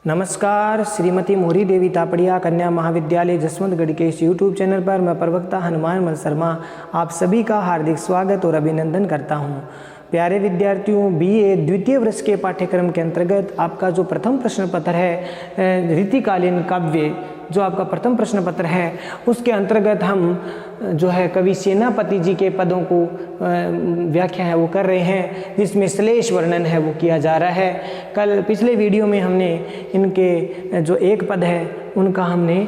नमस्कार, श्रीमती मोहरी देवी तापड़िया कन्या महाविद्यालय जसवंतगढ़ के इस यूट्यूब चैनल पर मैं प्रवक्ता हनुमान मल शर्मा आप सभी का हार्दिक स्वागत और अभिनंदन करता हूं। प्यारे विद्यार्थियों, बीए द्वितीय वर्ष के पाठ्यक्रम के अंतर्गत आपका जो प्रथम प्रश्न पत्र है ऋतुकालीन काव्य, जो आपका प्रथम प्रश्न पत्र है उसके अंतर्गत हम जो है कवि सेनापति जी के पदों को व्याख्या है वो कर रहे हैं, जिसमें श्लेष वर्णन है वो किया जा रहा है। कल पिछले वीडियो में हमने इनके जो एक पद है उनका हमने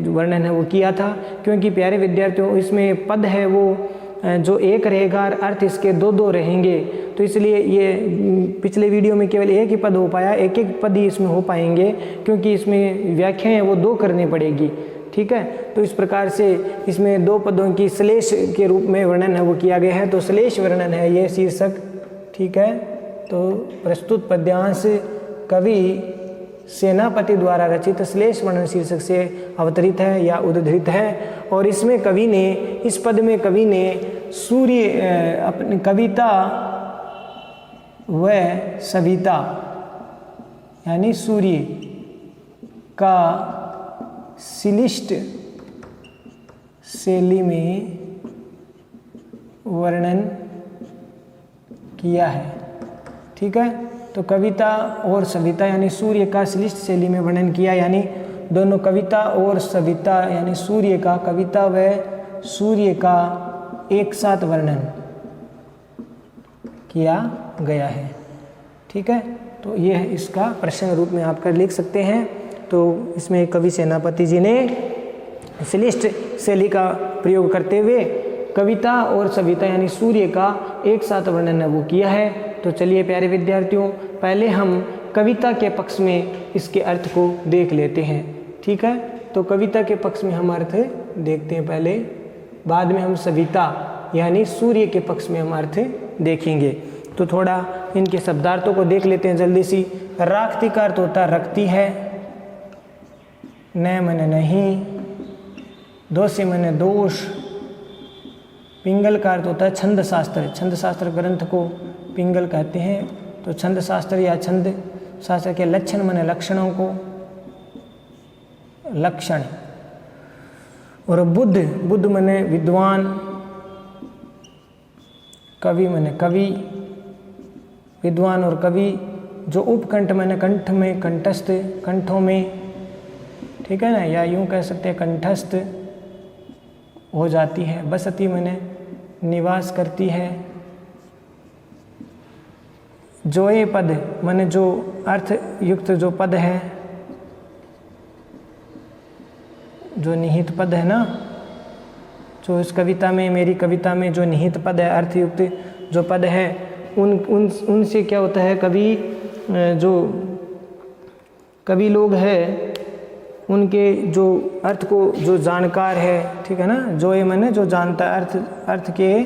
वर्णन है वो किया था, क्योंकि प्यारे विद्यार्थियों इसमें पद है वो जो एक रहेगा और अर्थ इसके दो दो रहेंगे, तो इसलिए ये पिछले वीडियो में केवल एक ही पद हो पाया, एक एक पद ही इसमें हो पाएंगे, क्योंकि इसमें व्याख्याएं वो दो करनी पड़ेगी। ठीक है, तो इस प्रकार से इसमें दो पदों की श्लेष के रूप में वर्णन है वो किया गया है, तो श्लेष वर्णन है ये शीर्षक। ठीक है, तो प्रस्तुत पद्यांश कवि सेनापति द्वारा रचित श्लेष वर्णन शीर्षक से अवतरित है या उद्धृत है। और इसमें कवि ने, इस पद में कवि ने सूर्य अपनी कविता व सविता यानी सूर्य का श्लिष्ट शैली में वर्णन किया है। ठीक है, तो कविता और सविता यानी सूर्य का श्लिष्ट शैली में वर्णन किया, यानी दोनों कविता और सविता यानी सूर्य का, कविता व सूर्य का एक साथ वर्णन किया गया है। ठीक है, तो यह इसका प्रश्न रूप में आप कर लिख सकते हैं। तो इसमें कवि सेनापति जी ने श्लिष्ट शैली का प्रयोग करते हुए कविता और सविता यानी सूर्य का एक साथ वर्णन वो किया है। तो चलिए प्यारे विद्यार्थियों, पहले हम कविता के पक्ष में इसके अर्थ को देख लेते हैं। ठीक है, तो कविता के पक्ष में हम अर्थ देखते हैं पहले, बाद में हम सविता यानी सूर्य के पक्ष में हम अर्थ देखेंगे। तो थोड़ा इनके शब्दार्थों को देख लेते हैं जल्दी सी। राख्ती का अर्थ होता रखती है, न मन नहीं, दोषी मन दोष। पिंगल का अर्थ होता है छंद शास्त्र, छंद शास्त्र ग्रंथ को पिंगल कहते हैं। तो छंद शास्त्र या छंद शास्त्र के लक्षण माने लक्षणों को लक्षण। और बुद्ध, बुद्ध माने विद्वान, कवि माने कवि, विद्वान और कवि। जो उपकंठ माने कंठ में, कंठस्थ, कंठों में। ठीक है ना, या यूं कह सकते हैं कंठस्थ हो जाती है। बसती माने निवास करती है। जो ये पद माने जो अर्थ युक्त जो पद है, जो निहित पद है ना, जो इस कविता में, मेरी कविता में जो निहित पद है, अर्थ युक्त जो पद है, उनसे क्या होता है, जो कवि लोग हैं उनके जो अर्थ को जो जानकार है, ठीक है ना, जो ये माने जो जानता है, अर्थ के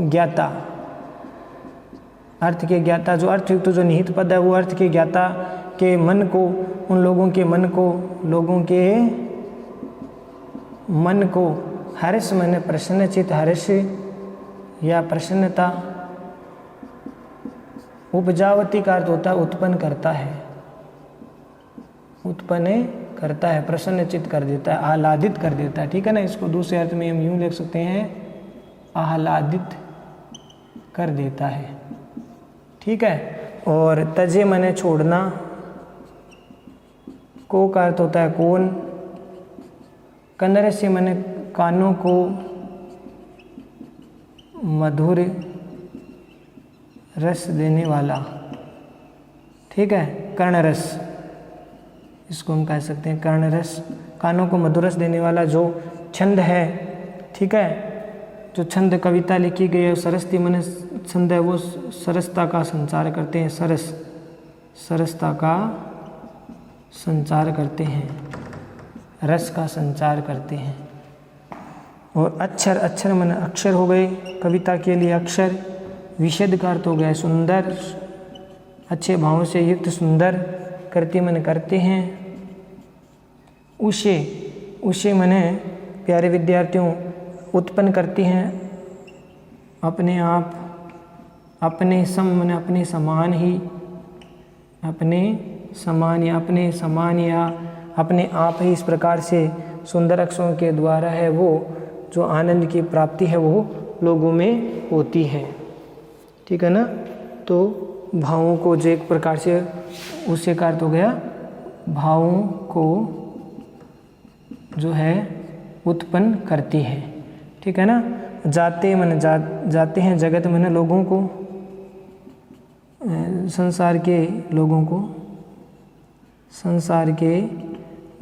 ज्ञाता, अर्थ के ज्ञाता, जो अर्थ युक्त जो निहित पद है वो अर्थ के ज्ञाता के मन को, उन लोगों के मन को, लोगों के मन को हर्ष माने प्रसन्नचित हर्ष या प्रसन्नता। उपजावती का अर्थ होता है उत्पन्न करता है, उत्पन्न करता है, प्रसन्नचित कर देता है, आह्लादित कर देता है। ठीक है ना, इसको दूसरे अर्थ में हम यूँ लिख सकते हैं, आह्लादित कर देता है। ठीक है, और तजे माने छोड़ना। को का अर्थ होता है कौन। कंदरस्य माने कानों को मधुर रस देने वाला। ठीक है, कर्णरस, इसको हम कह सकते हैं कर्णरस, कानों को मधुर रस देने वाला जो छंद है। ठीक है, जो छंद कविता लिखी गई है, सरस्ती माने छंद है, वो सरसता का संचार करते हैं, सरस, सरसता का संचार करते हैं, रस का संचार करते हैं। और अक्षर, अक्षर माने अक्षर हो गए कविता के लिए अक्षर। विशद का अर्थ हो गया सुंदर, अच्छे भावों से युक्त सुंदर। करती माने करते हैं। उषे, उषे माने प्यारे विद्यार्थियों उत्पन्न करती हैं अपने आप, अपने सम माने अपने समान ही, अपने समान या अपने समान या अपने आप ही इस प्रकार से सुंदर अक्षरों के द्वारा है वो जो आनंद की प्राप्ति है वो लोगों में होती है। ठीक है ना। तो भावों को जो एक प्रकार से उससे का अर्थ हो गया भावों को जो है उत्पन्न करती है। ठीक है ना। जाते मन जाते हैं जगत मन लोगों को, संसार के लोगों को, संसार के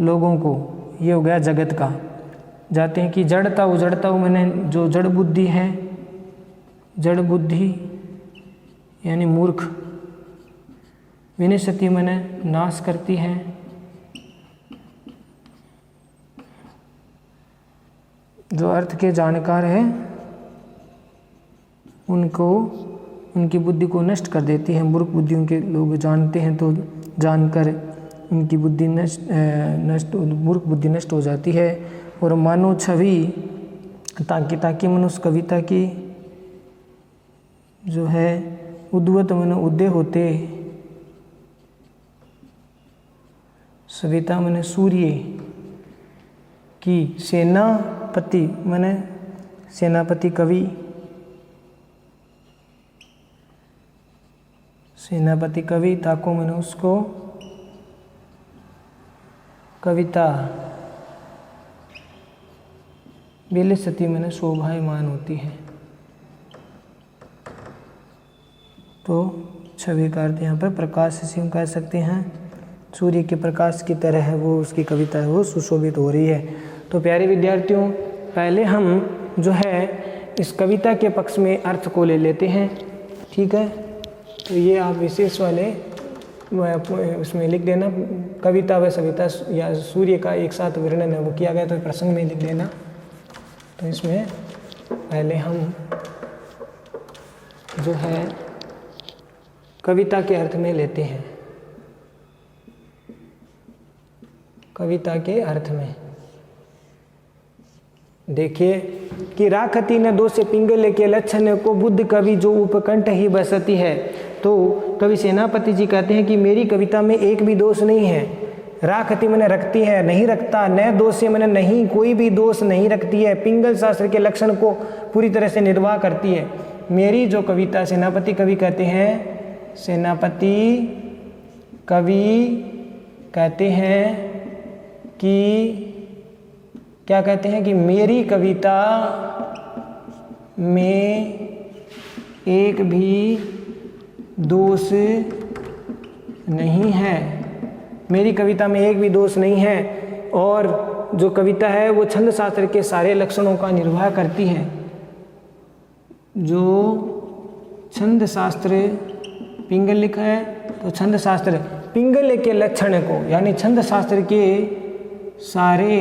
लोगों को, ये हो गया जगत का। जाते हैं कि जड़ता हो मैंने जो जड़ बुद्धि है, जड़ बुद्धि यानी मूर्ख, विनश्यति मैंने नाश करती है, जो अर्थ के जानकार है उनको उनकी बुद्धि को नष्ट कर देती है। मूर्ख बुद्धियों के लोग जानते हैं तो जानकर उनकी बुद्धि मूर्ख बुद्धि नष्ट हो जाती है। और मानो छवि ताकि मनुष्य कविता की जो है उद्वत मन उदय होते, सविता मन सूर्य की, सेनापति मन सेनापति कवि, सेनापति कवि ताको मन उसको कविता, विलसती मन शोभायमान होती है। तो छवि का अर्थ यहाँ पर प्रकाश से हम कह सकते हैं, सूर्य के प्रकाश की तरह है वो उसकी कविता है वो सुशोभित हो रही है। तो प्यारे विद्यार्थियों, पहले हम जो है इस कविता के पक्ष में अर्थ को ले लेते हैं। ठीक है। तो ये आप विशेष वाले उसमें लिख देना, कविता व सविता या सूर्य का एक साथ वर्णन है वो किया गया तो प्रसंग में लिख देना। तो इसमें पहले हम जो है कविता के अर्थ में लेते हैं। कविता के अर्थ में देखिए कि राखती न दो से पिंगले के लक्षण को बुद्ध कवि जो उपकंठ ही बसती है। तो कवि सेनापति जी कहते हैं कि मेरी कविता में एक भी दोष नहीं है। राखती मैंने रखती है, नहीं रखता, न दोष से मैंने नहीं, कोई भी दोष नहीं रखती है, पिंगल शास्त्र के लक्षण को पूरी तरह से निर्वाह करती है। मेरी जो कविता, सेनापति कवि कहते हैं, सेनापति कवि कहते हैं कि क्या कहते हैं कि मेरी कविता में एक भी दोष नहीं है, मेरी कविता में एक भी दोष नहीं है। और जो कविता है वो छंद शास्त्र के सारे लक्षणों का निर्वाह करती है। जो छंद शास्त्र पिंगल लिखा है तो छंद शास्त्र पिंगल के लक्षण को यानी छंद शास्त्र के सारे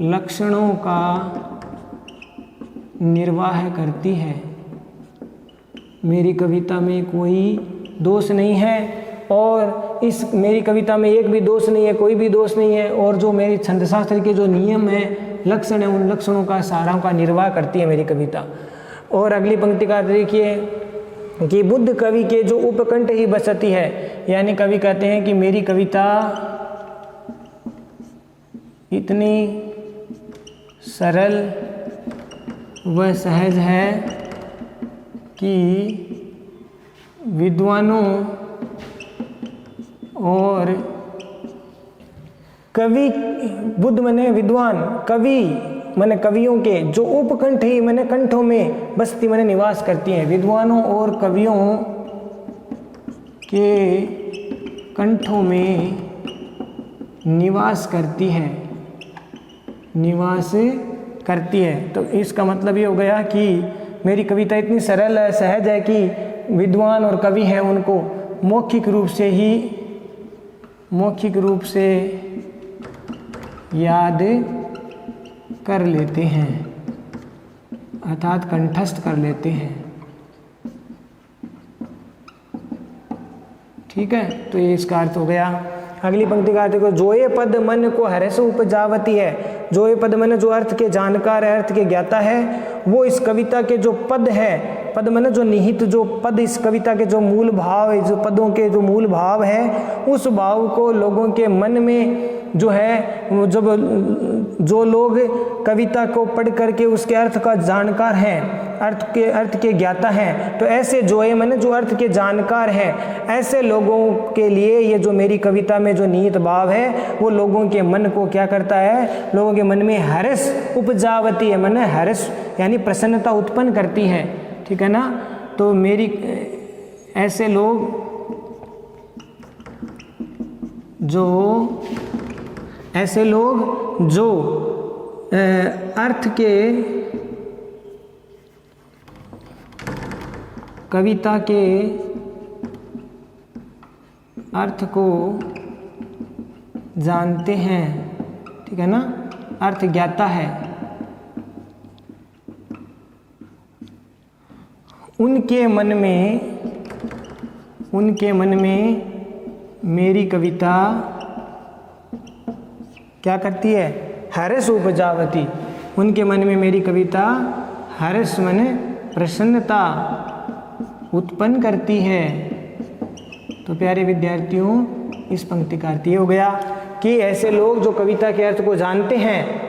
लक्षणों का निर्वाह करती है। मेरी कविता में कोई दोष नहीं है और इस मेरी कविता में एक भी दोष नहीं है, कोई भी दोष नहीं है। और जो मेरी छंदशास्त्र के जो नियम है, लक्षण है, उन लक्षणों का सारों का निर्वाह करती है मेरी कविता। और अगली पंक्ति का देखिए कि बुद्ध कवि के जो उपकंठ ही बसती है, यानी कवि कहते हैं कि मेरी कविता इतनी सरल व सहज है कि विद्वानों और कवि, बुद्ध मने विद्वान, कवि मने कवियों के जो उपकंठ ही मने कंठों में बसती मने निवास करती हैं। विद्वानों और कवियों के कंठों में निवास करती है, निवास करती है। तो इसका मतलब ये हो गया कि मेरी कविता इतनी सरल है, सहज है कि विद्वान और कवि हैं उनको मौखिक रूप से याद कर लेते हैं, अर्थात कंठस्थ कर लेते हैं। ठीक है, तो ये इसका अर्थ हो गया। अगली पंक्ति का अर्थ देखो, जोए पद मन को हर्ष उपजावती है। जोए पद मन जो अर्थ के जानकार है, अर्थ के ज्ञाता है, वो इस कविता के जो पद है, पद मैंने जो निहित जो पद इस कविता के जो मूल भाव है, जो पदों के जो मूल भाव है, उस भाव को लोगों के मन में जो है, जब जो लोग कविता को पढ़ करके उसके अर्थ का जानकार हैं, अर्थ के ज्ञाता हैं, तो ऐसे जो है मैंने जो अर्थ के जानकार हैं, ऐसे लोगों के लिए ये जो मेरी कविता में जो निहित भाव है वो लोगों के मन को क्या करता है, लोगों के मन में हर्ष उपजावती है, मैंने हर्ष यानी प्रसन्नता उत्पन्न करती है, ठीक है ना। तो मेरी ऐसे लोग जो अर्थ के कविता के अर्थ को जानते हैं, ठीक है ना, अर्थ ज्ञाता है, उनके मन में मेरी कविता क्या करती है, हर्ष उपजावती। उनके मन में मेरी कविता हर्ष माने प्रसन्नता उत्पन्न करती है। तो प्यारे विद्यार्थियों, इस पंक्ति का अर्थ ये हो गया कि ऐसे लोग जो कविता के अर्थ को जानते हैं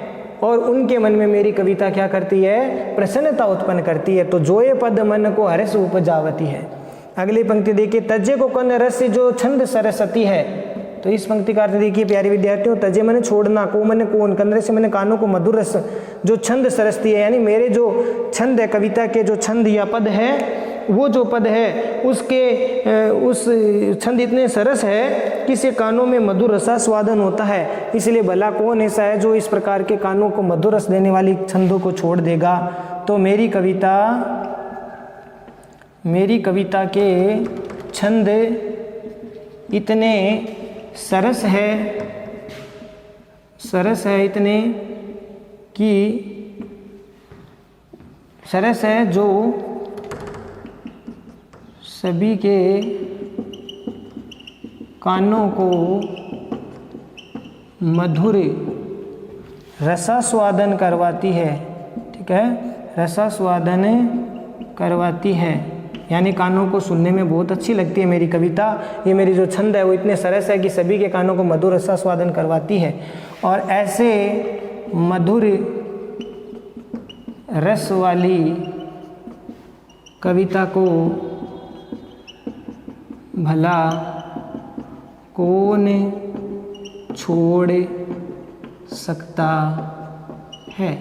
और उनके मन में मेरी कविता क्या करती है, प्रसन्नता उत्पन्न करती है। तो जोए पद मन को हर्ष उपजावती है। अगली पंक्ति देखिए, तजे को कन रस जो छंद सरस्वती है। तो इस पंक्ति का अर्थ देखिए प्यारे विद्यार्थियों, तजे मैंने छोड़ना, को मैंने कौन, कंदरे से मैंने कानों को, मधुर रस जो छंद सरस्ती है, यानी मेरे जो छंद है, कविता के जो छंद या पद है, वो जो पद है उसके उस छंद इतने सरस है कि इसे कानों में मधुर रसास्वादन होता है। इसलिए भला कौन ऐसा है जो इस प्रकार के कानों को मधुर रस देने वाली छंदों को छोड़ देगा। तो मेरी कविता के छंद इतने सरस है इतने कि सरस है जो सभी के कानों को मधुर रसास्वादन करवाती है, ठीक है, रसास्वादन करवाती है, यानी कानों को सुनने में बहुत अच्छी लगती है मेरी कविता। ये मेरी जो छंद है वो इतने सरस है कि सभी के कानों को मधुर रसास्वादन करवाती है। और ऐसे मधुर रस वाली कविता को भला कौन छोड़ सकता है।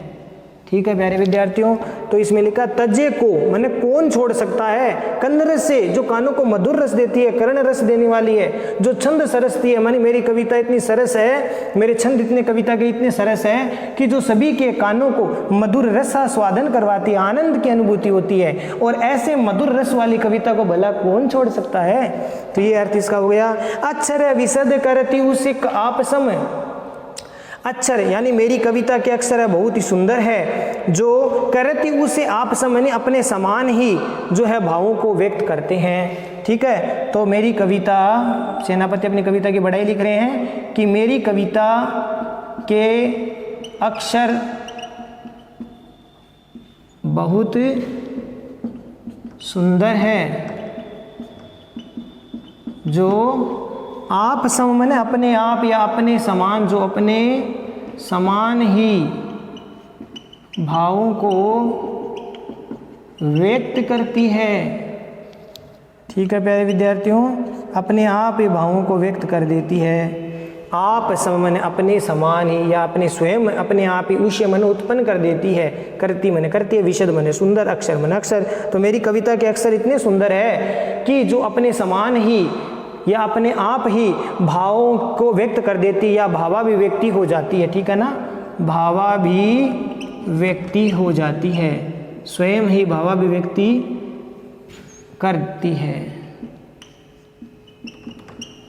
ठीक है प्यारे विद्यार्थियों, तो इसमें लिखा तजे को माने कौन छोड़ सकता है, कंद से जो कानों को मधुर रस देती है, कर्ण रस देने वाली है, जो छंद सरसती है, मानी मेरी कविता इतनी सरस है, मेरे छंद इतने कविता के इतने सरस है कि जो सभी के कानों को मधुर रसास्वादन करवाती है, आनंद की अनुभूति होती है। और ऐसे मधुर रस वाली कविता को भला कौन छोड़ सकता है। तो ये अर्थ इसका हो गया। अक्षर विशद करती उसे आप सम, अक्षर यानी मेरी कविता के अक्षर है बहुत ही सुंदर है, जो करती उसे आप समझने अपने समान ही जो है भावों को व्यक्त करते हैं। ठीक है, तो मेरी कविता, सेनापति अपनी कविता की बढ़ाई लिख रहे हैं कि मेरी कविता के अक्षर बहुत सुंदर है, जो आप सम माने अपने आप या अपने समान, जो अपने समान ही भावों को व्यक्त करती है। ठीक है प्यारे विद्यार्थियों, अपने आप ही भावों को व्यक्त कर देती है। आप सम माने अपने समान ही या अपने स्वयं अपने आप ही उष्य मन उत्पन्न कर देती है। करती माने करती है, विशद माने सुंदर, अक्षर माने अक्षर। तो मेरी कविता के अक्षर इतने सुंदर है कि जो अपने समान ही या अपने आप ही भावों को व्यक्त कर देती या भावाभिव्यक्ति हो जाती है। ठीक है ना, भावाभिव्यक्ति हो जाती है, स्वयं ही भावाभिव्यक्ति करती है।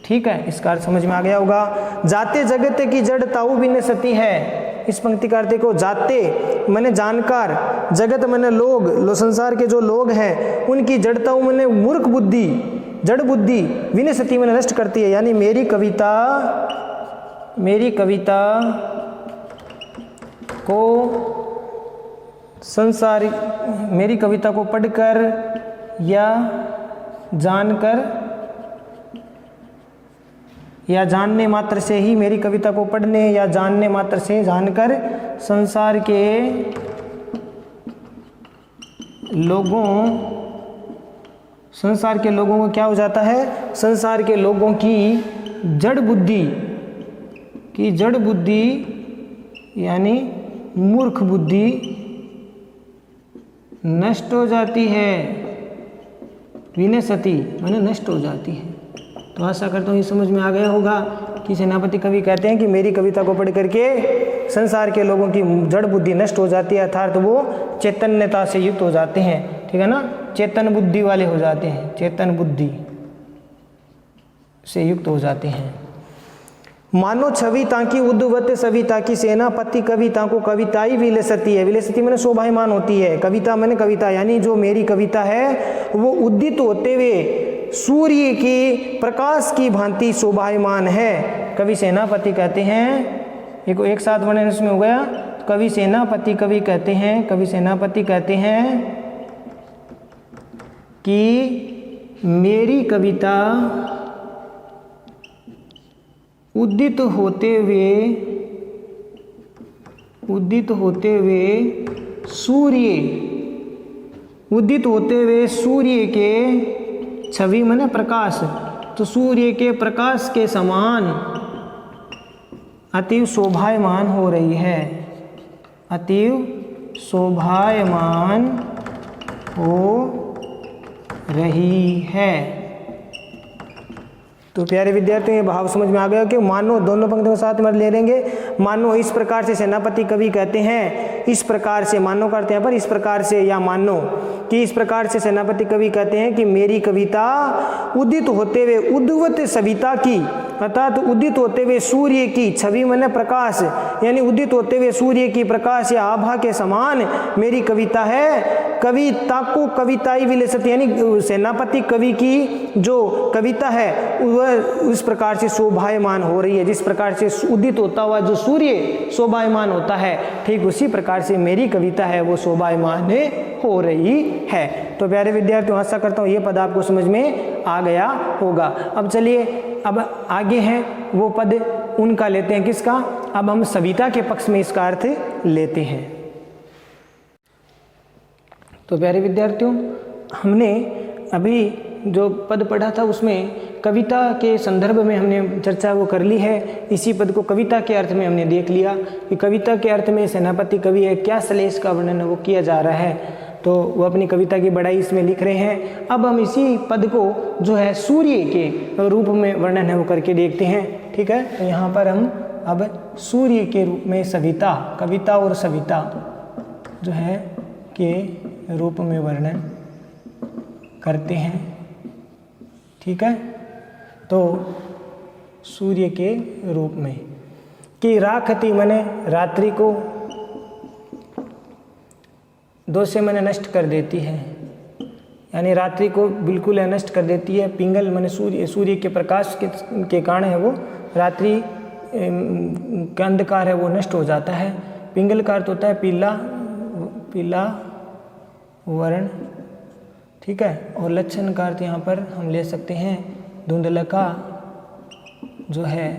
ठीक है, इसका अर्थ समझ में आ गया होगा। जाते जगत की जड़ ताऊ बिन सती है। इस पंक्ति का अर्थ देखो, जाते मैंने जानकार, जगत मैंने लोग, संसार के जो लोग हैं उनकी जड़ताऊ मैंने मूर्ख बुद्धि, जड़ बुद्धि, विनसती में नष्ट करती है। यानी मेरी कविता को संसार मेरी कविता को पढ़कर या जानकर या जानने मात्र से ही, मेरी कविता को पढ़ने या जानने मात्र से जानकर संसार के लोगों को क्या हो जाता है, संसार के लोगों की जड़ बुद्धि यानी मूर्ख बुद्धि नष्ट हो जाती है। विनशति माने नष्ट हो जाती है। तो आशा करता हूँ ये समझ में आ गया होगा कि सेनापति कवि कहते हैं कि मेरी कविता को पढ़ करके संसार के लोगों की जड़ बुद्धि नष्ट हो जाती है, अर्थात वो चैतन्यता से युक्त हो जाते हैं। ठीक है ना, चेतन बुद्धि वाले हो जाते हैं, चेतन बुद्धि से युक्त हो जाते हैं। मानो छवि ताकि उद्वत सविता की सेनापति कविता को कविताई विलसती है। विलसती मैंने शोभायमान होती है, कविता मैंने कविता यानी जो मेरी कविता है वो उदित होते हुए सूर्य की प्रकाश की भांति शोभायमान है। कवि सेनापति कहते हैं, एक साथ वर्णन इसमें हो गया। कवि सेनापति कहते हैं कि मेरी कविता उदित होते हुए सूर्य के छवि माने प्रकाश, तो सूर्य के प्रकाश के समान अतीव शोभायमान हो रही है, अतीव शोभायमान हो रही है। तो प्यारे विद्यार्थियों ये भाव समझ में आ गया कि मानो, दोनों पंक्तियों के साथ में ले लेंगे। मानो इस प्रकार से सेनापति कवि कहते हैं, इस प्रकार से, मानो करते हैं पर इस प्रकार से, या मानो कि इस प्रकार से सेनापति कवि कहते हैं कि मेरी कविता उदित होते हुए उद्वत सविता की, अर्थात उदित होते हुए सूर्य की छवि माने प्रकाश, यानी उदित होते हुए सूर्य की प्रकाश या आभा के समान मेरी कविता है। कविता को कविताई विलसती यानी सेनापति कवि की जो कविता है वह उस प्रकार से शोभायमान हो रही है, जिस प्रकार से उदित होता हुआ जो सूर्य शोभायमान होता है, ठीक उसी प्रकार से मेरी कविता है वो शोभायमान हो रही है। तो प्यारे विद्यार्थियों आशा करता हूँ ये पद आपको समझ में आ गया होगा। अब चलिए, अब आगे है वो पद उनका लेते हैं, किसका, अब हम सविता के पक्ष में इसका अर्थ लेते हैं। तो प्यारे विद्यार्थियों हमने अभी जो पद पढ़ा था उसमें कविता के संदर्भ में हमने चर्चा वो कर ली है। इसी पद को कविता के अर्थ में हमने देख लिया कि कविता के अर्थ में सेनापति कवि है, क्या श्लेष का वर्णन वो किया जा रहा है, तो वो अपनी कविता की बड़ाई इसमें लिख रहे हैं। अब हम इसी पद को जो है सूर्य के रूप में वर्णन है वो करके देखते हैं। ठीक है, तो यहाँ पर हम अब सूर्य के रूप में सविता, कविता और सविता जो है के रूप में वर्णन करते हैं। ठीक है, तो सूर्य के रूप में कि राखती मने रात्रि को, दो से मने नष्ट कर देती है, यानी रात्रि को बिल्कुल नष्ट कर देती है। पिंगल मने सूर्य के प्रकाश के कारण है वो रात्रि का अंधकार है वो नष्ट हो जाता है। पिंगल का अर्थ होता है पीला वर्ण। ठीक है, और लक्षण का अर्थ यहाँ पर हम ले सकते हैं धुंधलका, जो है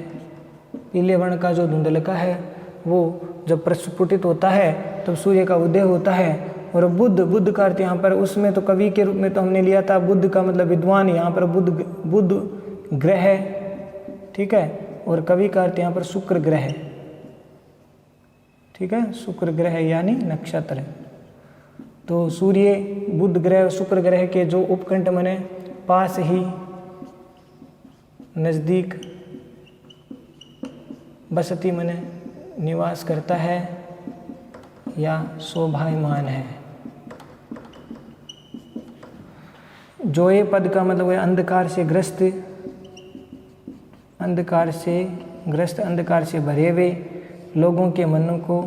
पीले वर्ण का जो धुंधलका है वो जब प्रस्फुटित होता है तब सूर्य का उदय होता है। और बुध का अर्थ यहाँ पर, उसमें तो कवि के रूप में तो हमने लिया था बुध का मतलब विद्वान, यहाँ पर बुध ग्रह है। ठीक है, और कवि का अर्थ यहाँ पर शुक्र ग्रह है। ठीक है, शुक्र ग्रह यानी नक्षत्र। तो सूर्य, बुध ग्रह, शुक्र ग्रह के जो उपकंठ मने पास ही, नज़दीक, बसती मने निवास करता है या शोभायमान है। जो ये पद का मतलब है अंधकार से ग्रस्त, अंधकार से भरे हुए लोगों के मनों को,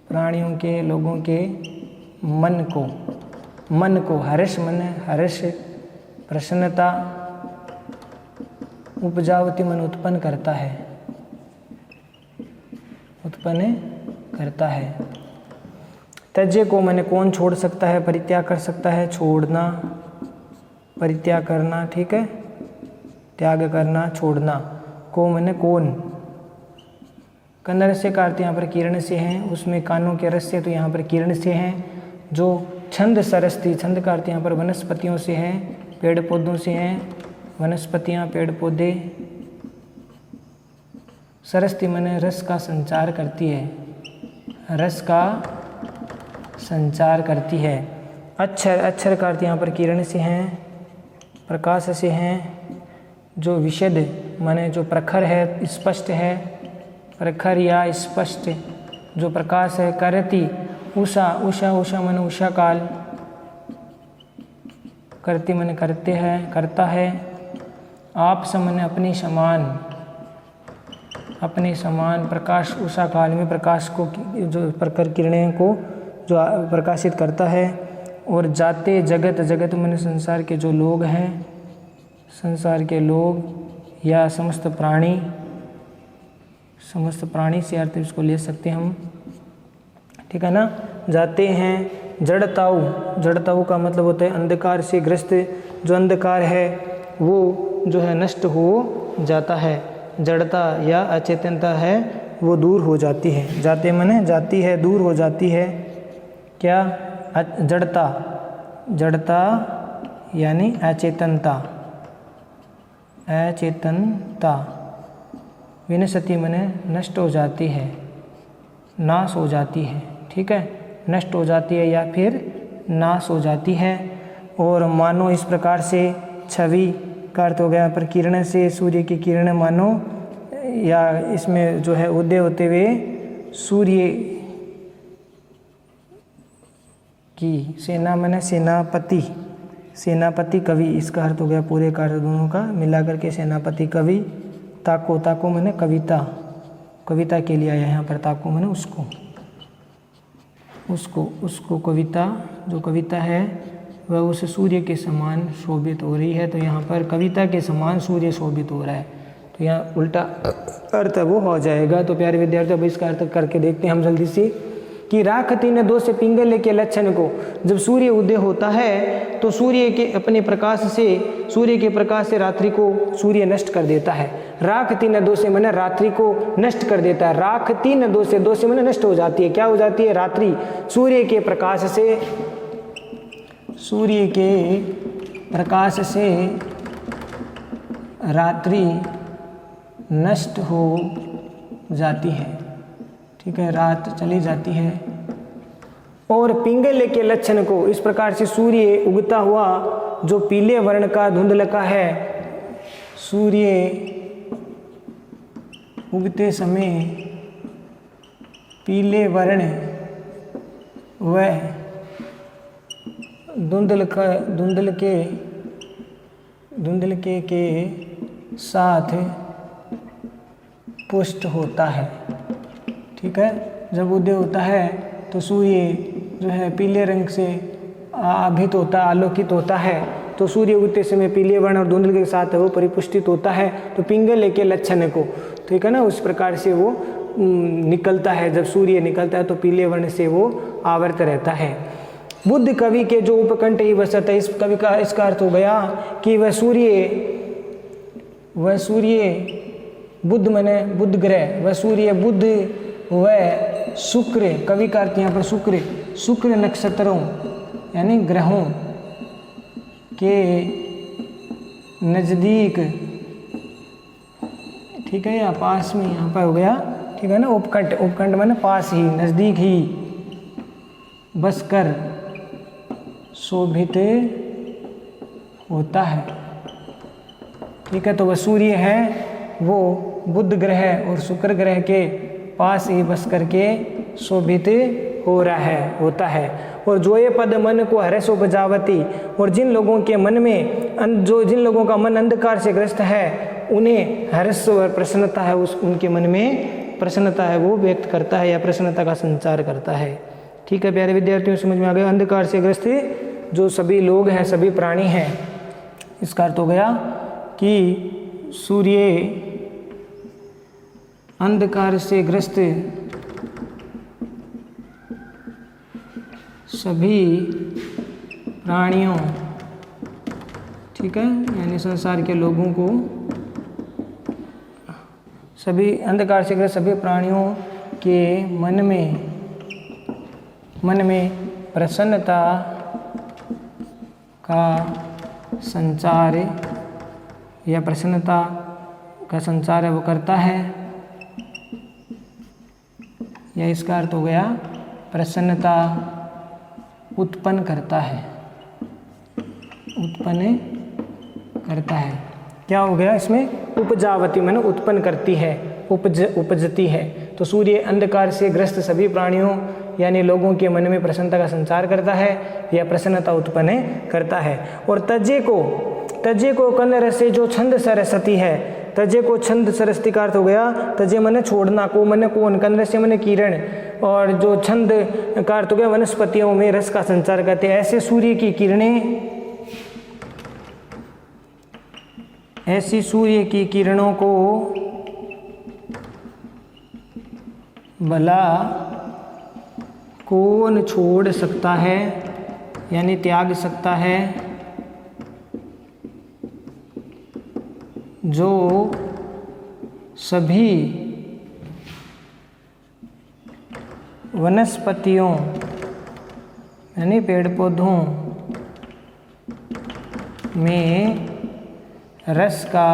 प्राणियों के, लोगों के मन को हर्ष, मन हर्ष, प्रसन्नता, उपजावती मन उत्पन्न करता है। त्यज्य को मैंने कौन छोड़ सकता है, परित्याग कर सकता है, छोड़ना, परित्याग करना, ठीक है, त्याग करना, छोड़ना, को मैंने कौन, कन्न रस्य का अर्थ यहाँ पर किरण से है, उसमें कानों के रस से, तो यहाँ पर किरण से है। जो छंद सरस्ती, छंद का अर्थ यहाँ पर वनस्पतियों से है, पेड़ पौधों से हैं, वनस्पतियाँ, पेड़ पौधे। सरस्ती मैंने रस का संचार करती है, रस का संचार करती है। अक्षर, अक्षर का अर्थ यहाँ पर किरण से हैं, प्रकाश से हैं। जो विशद माने जो प्रखर है, स्पष्ट है, प्रखर या स्पष्ट जो प्रकाश है। करती, उषा, उषा, उषा माने उषा काल, करती माने करते हैं, करता है। आप समने अपनी समान, अपने समान, प्रकाश उषा काल में प्रकाश को, जो प्रखर किरणें को जो प्रकाशित करता है। और जाते, जगत, जगत माने संसार के जो लोग हैं, संसार के लोग या समस्त प्राणी, समस्त प्राणी से अर्थ इसको ले सकते हैं हम, ठीक है ना। जाते हैं। जड़ताऊ, जड़ताऊ का मतलब होता है अंधकार से ग्रस्त, जो अंधकार है वो जो है नष्ट हो जाता है। जड़ता या अचेतनता है वो दूर हो जाती है। जाते माने जाती है, दूर हो जाती है। क्या? जड़ता, जड़ता यानी अचेतनता, अचेतनता। विनशति माने नष्ट हो जाती है, नाश हो जाती है, ठीक है, नष्ट हो जाती है या फिर नाश हो जाती है। और मानो इस प्रकार से, छवि का अर्थ हो गया पर किरण से, सूर्य की किरण मानो, या इसमें जो है उदय होते हुए सूर्य की, सेना माने सेनापति, सेनापति कवि, इसका अर्थ हो गया पूरे कार्य दोनों का मिला करके सेनापति कवि। ताको, ताको माने कविता, कविता के लिए आया यहाँ पर। ताको माने उसको, उसको, उसको कविता, जो कविता है वह उस सूर्य के समान शोभित हो रही है। तो यहाँ पर कविता के समान सूर्य शोभित हो रहा है, तो यहाँ उल्टा अर्थ वो हो जाएगा। तो प्यारे विद्यार्थी, अब इसका अर्थ करके देखते हैं हम जल्दी से कि राख तीन दो से पिंगले के लक्षण को, जब सूर्य उदय होता है तो सूर्य के अपने प्रकाश से, सूर्य के प्रकाश से रात्रि को सूर्य नष्ट कर देता है। राख तीन दो से मैंने रात्रि को नष्ट कर देता है। राख तीन दो से, दो से मैंने नष्ट हो जाती है। क्या हो जाती है? रात्रि। सूर्य के प्रकाश से, सूर्य के प्रकाश से रात्रि नष्ट हो जाती है, ठीक है, रात चली जाती है। और पिंगले के लक्षण को, इस प्रकार से सूर्य उगता हुआ जो पीले वर्ण का धुंधल का है, सूर्य उगते समय पीले वर्ण वह धुंधल के साथ पुष्ट होता है, ठीक है। जब उदय होता है तो सूर्य जो है पीले रंग से आभित होता, आलोकित होता है। तो सूर्य उगते समय पीले वर्ण और धुंधल के साथ वो परिपुष्टित होता है। तो पिंगले के लक्षण को, ठीक है ना, उस प्रकार से वो निकलता है। जब सूर्य निकलता है तो पीले वर्ण से वो आवृत रहता है। बुद्ध कवि के जो उपकंठ ही वसत है, इस कवि का इसका अर्थ हो गया कि वह सूर्य बुद्ध माने बुध ग्रह, वह सूर्य बुध वह शुक्र, कवि का अर्थ यहाँ पर शुक्र, शुक्र नक्षत्रों यानी ग्रहों के नज़दीक, ठीक है, या पास में यहाँ पर हो गया, ठीक है ना। उपकंठ, उपकंठ माने पास ही, नज़दीक ही बसकर शोभित होता है, ठीक है। तो वह सूर्य है वो बुध ग्रह और शुक्र ग्रह के पास ही बस करके शोभित हो रहा है, होता है। और जो ये पद मन को हर्ष उपजावती, और जिन लोगों के मन में, जिन लोगों का मन अंधकार से ग्रस्त है, उन्हें हर्ष और प्रसन्नता है, उनके मन में प्रसन्नता है वो व्यक्त करता है या प्रसन्नता का संचार करता है, ठीक है। प्यारे विद्यार्थियों, समझ में आ गया। अंधकार से ग्रस्त जो सभी लोग हैं, सभी प्राणी हैं, इसका अर्थ हो गया कि सूर्य अंधकार से ग्रस्त सभी प्राणियों, ठीक है, यानी संसार के लोगों को, सभी अंधकार से ग्रस्त सभी प्राणियों के मन में प्रसन्नता का संचार या प्रसन्नता का संचार है वो करता है, या इसका अर्थ हो गया प्रसन्नता उत्पन्न करता है, उत्पन्न करता है। क्या हो गया इसमें? उपजावती माने उत्पन्न करती है, उपजती है। तो सूर्य अंधकार से ग्रस्त सभी प्राणियों यानी लोगों के मन में प्रसन्नता का संचार करता है या प्रसन्नता उत्पन्न करता है। और तजे को कन्नड़ से जो छंद सरस्वती है, तजे को छंद सरस्वती का अर्थ हो गया तजे मने छोड़ना, को मने कौन, कन्नड़ से मने किरण, और जो छंद का अर्थ हो गया वनस्पतियों में रस का संचार करते हैं। ऐसे सूर्य की किरणें, ऐसी सूर्य की किरणों को भला कौन छोड़ सकता है यानी त्याग सकता है, जो सभी वनस्पतियों यानी पेड़ पौधों में रस का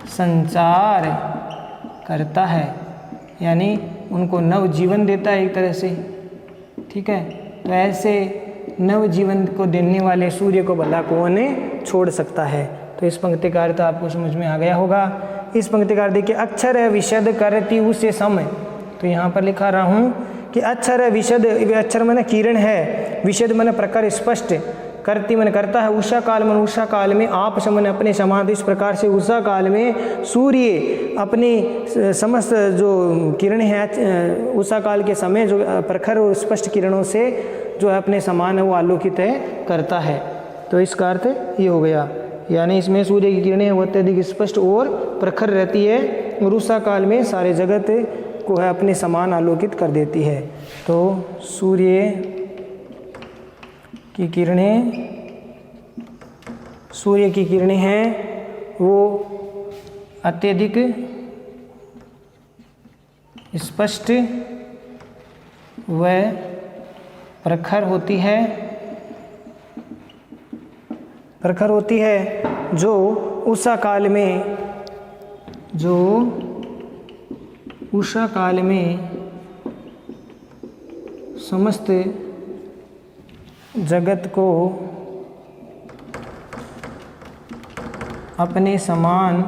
संचार करता है, यानी उनको नव जीवन देता है एक तरह से, ठीक है। तो ऐसे नव जीवन को देने वाले सूर्य को भला कौन छोड़ सकता है। तो इस पंक्ति का अर्थ आपको समझ में आ गया होगा। इस पंक्ति का अर्थ देखिए, अक्षर है विशद करती उसे सम। तो यहाँ पर लिखा रहा हूँ कि अक्षर है विशद, अक्षर माने किरण है, विशद माने प्रकार स्पष्ट, करती मन करता है, उषा काल मन उषा काल में, आप समन अपने समान। इस प्रकार से उषा काल में सूर्य अपनी समस्त जो किरणें हैं उषा काल के समय जो प्रखर और स्पष्ट किरणों से जो है अपने समान है वो आलोकित करता है। तो इसका अर्थ ये हो गया, यानी इसमें सूर्य की किरणें वो अत्यधिक स्पष्ट और प्रखर रहती है और उषा काल में सारे जगत को है अपने समान आलोकित कर देती है। तो सूर्य की किरणें हैं वो अत्यधिक स्पष्ट व प्रखर होती है, जो उषा काल में समस्त जगत को अपने समान,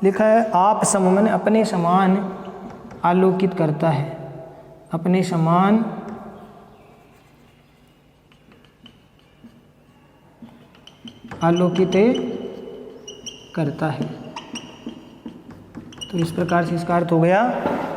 लिखा है आप सम माने अपने समान आलोकित करता है, अपने समान आलोकित करता है। तो इस प्रकार से इसका अर्थ हो गया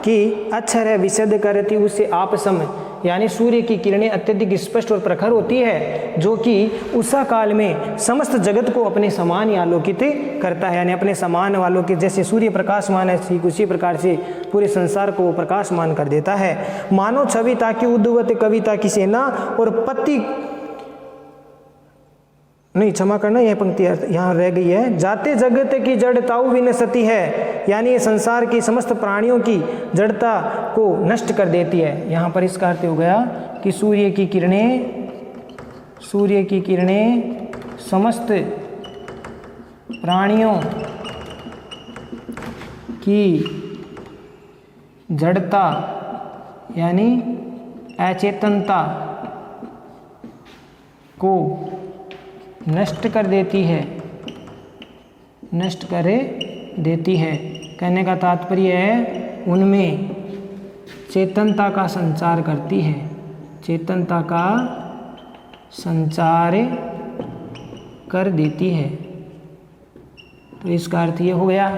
कि अक्षर है विशद करती उसे आप सम, यानी सूर्य की किरणें अत्यधिक स्पष्ट और प्रखर होती है, जो कि उषा काल में समस्त जगत को अपने समान ही आलोकित करता है, यानी अपने समान आलोकित, जैसे सूर्य प्रकाशमान है ठीक उसी प्रकार से पूरे संसार को वो प्रकाशमान कर देता है। मानो छविता की उद्वत कविता की सेना और पति, नहीं क्षमा करना यह पंक्ति यहाँ रह गई है, जाते जगत की जड़ताऊ विनशति है, यानी ये संसार की समस्त प्राणियों की जड़ता को नष्ट कर देती है। यहाँ पर इसका अर्थ हो गया कि सूर्य की किरणें समस्त प्राणियों की जड़ता यानी अचेतनता को नष्ट कर देती है। कहने का तात्पर्य है उनमें चेतनता का संचार करती है, चेतनता का संचार कर देती है। तो इसका अर्थ ये हो गया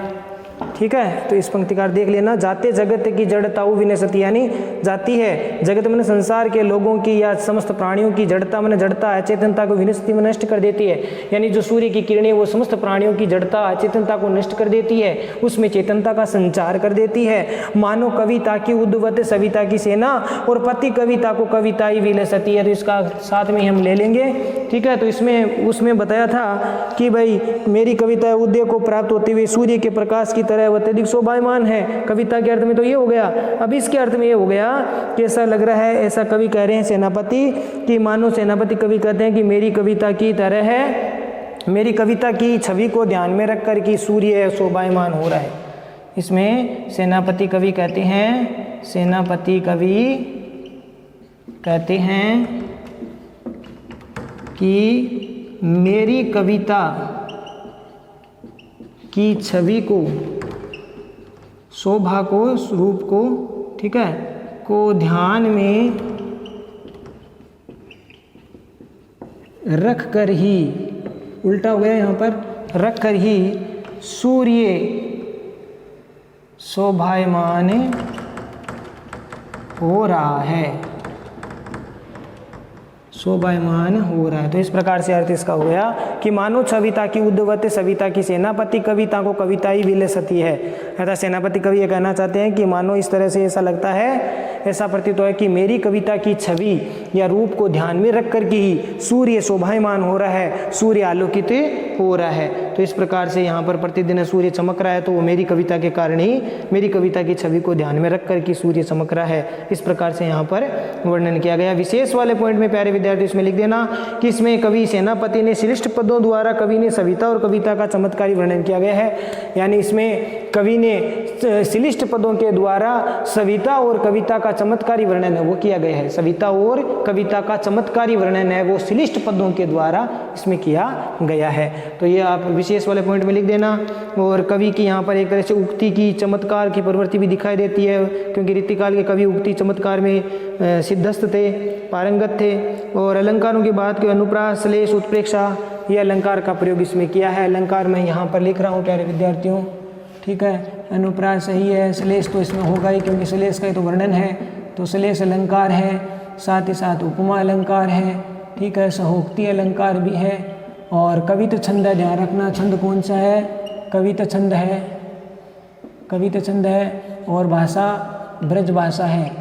ठीक है, तो इस पंक्ति का देख लेना। जाते जगत की जड़ता विनशति, यानी जाती है जगत में संसार के लोगों की या समस्त प्राणियों की जड़ता में जड़ता अचेतनता को विनशति में नष्ट कर देती है। यानी जो सूर्य की किरणें वो समस्त प्राणियों की जड़ता अचेतनता को नष्ट कर देती है, उसमें चेतनता का संचार कर देती है। मानो कविता की उद्वत सविता की सेना और पति कविता को कविता ही विलसती है। तो इसका साथ में हम ले लेंगे, ठीक है। तो इसमें उसमें बताया था कि भाई मेरी कविता उदय को प्राप्त होते हुए सूर्य के प्रकाश की तरह अत्यधिक शोभायमान है। कविता के अर्थ में तो ये हो गया। अब इसके अर्थ में ये हो गया कि ऐसा लग रहा है, ऐसा कवि कह रहे हैं सेनापति कि मानो सेनापति कवि कहते हैं कि मेरी कविता की तरह है, मेरी कविता की छवि को ध्यान में रख कर कि सूर्य शोभायमान हो रहा है। इसमें सेनापति कवि कहते हैं, सेनापति कवि कहते हैं कि मेरी कविता की छवि को, शोभा को, रूप को, ठीक है, को ध्यान में रख कर ही, उल्टा हो गया यहाँ पर, रख कर ही सूर्य शोभायमान हो रहा है, शोभायमान हो रहा है। तो इस प्रकार से अर्थ इसका हो गया कि मानो छविता की उद्वत सविता की सेनापति कविता को कविता ही विलसती है। अर्थात सेनापति कवि ये कहना चाहते हैं कि मानो इस तरह से ऐसा लगता है, ऐसा प्रतीत है कि मेरी कविता की छवि या रूप को ध्यान में रख कर के ही सूर्य शोभायमान हो रहा है, सूर्य आलोकित हो रहा है। तो इस प्रकार से यहाँ पर प्रतिदिन सूर्य चमक रहा है, तो वो मेरी कविता के कारण ही, मेरी कविता की छवि को ध्यान में रख कर के सूर्य चमक रहा है। इस प्रकार से यहाँ पर वर्णन किया गया। विशेष वाले पॉइंट में प्यारे विद्यार्थी इसमें लिख देना कि इसमें कवि सेनापति ने श्लिष्ट पदों द्वारा कवि ने सविता और कविता का चमत्कारी वर्णन किया गया है। यानी इसमें कवि ने श्लिष्ट पदों के द्वारा सविता और कविता का चमत्कारी वर्णन है वो किया गया है। सविता और कविता का चमत्कारी वर्णन है वो श्लिष्ट पदों के द्वारा इसमें किया गया है। तो ये आप विशेष वाले पॉइंट में लिख देना। और कवि की यहाँ पर एक तरह से उक्ति की, चमत्कार की प्रवृत्ति भी दिखाई देती है, क्योंकि रीतिकाल के कवि उक्ति चमत्कार में सिद्धस्थ थे, पारंगत थे। और अलंकारों की बात की, अनुप्रास, श्लेष, उत्प्रेक्षा, ये अलंकार का प्रयोग इसमें किया है। अलंकार मैं यहाँ पर लिख रहा हूँ प्यारे विद्यार्थियों, ठीक है। अनुप्रास सही है, श्लेष तो इसमें होगा ही क्योंकि श्लेष का ही तो वर्णन है, तो श्लेष अलंकार है, साथ ही साथ उपमा अलंकार है, ठीक है। सहोक्ति अलंकार भी है। और कविता छंद है, ध्यान रखना छंद कौन सा है, कविता छंद है, कविता छंद है। और भाषा ब्रज भाषा है,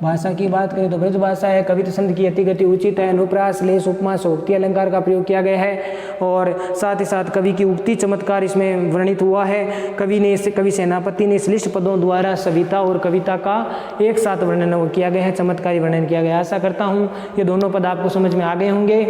भाषा की बात करें तो ब्रज भाषा है। कविता छंद की अति गति उचित है। अनुप्रास, श्लेष, उपमा, सहोक्ति अलंकार का प्रयोग किया गया है। और साथ ही साथ कवि की उक्ति चमत्कार इसमें वर्णित हुआ है। कवि सेनापति ने श्लिष्ट पदों द्वारा सविता और कविता का एक साथ वर्णन किया गया है, चमत्कारी वर्णन किया गया है। आशा करता हूँ ये दोनों पद आपको समझ में आ गए होंगे।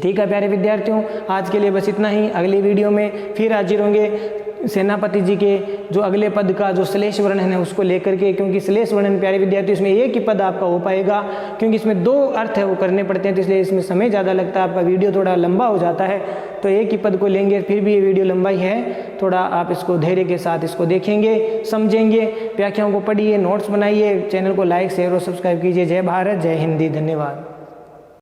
ठीक है प्यारे विद्यार्थियों, आज के लिए बस इतना ही। अगली वीडियो में फिर हाजिर होंगे सेनापति जी के जो अगले पद का जो श्लेष वर्णन है उसको लेकर के, क्योंकि श्लेष वर्णन प्यारे विद्यार्थी इसमें एक ही पद आपका हो पाएगा, क्योंकि इसमें दो अर्थ है वो करने पड़ते हैं, तो इसलिए इसमें समय ज़्यादा लगता है, आपका वीडियो थोड़ा लंबा हो जाता है। तो एक ही पद को लेंगे, फिर भी ये वीडियो लंबा ही है, थोड़ा आप इसको धैर्य के साथ इसको देखेंगे, समझेंगे, व्याख्याओं को पढ़िए, नोट्स बनाइए, चैनल को लाइक, शेयर और सब्सक्राइब कीजिए। जय भारत, जय हिंदी, धन्यवाद।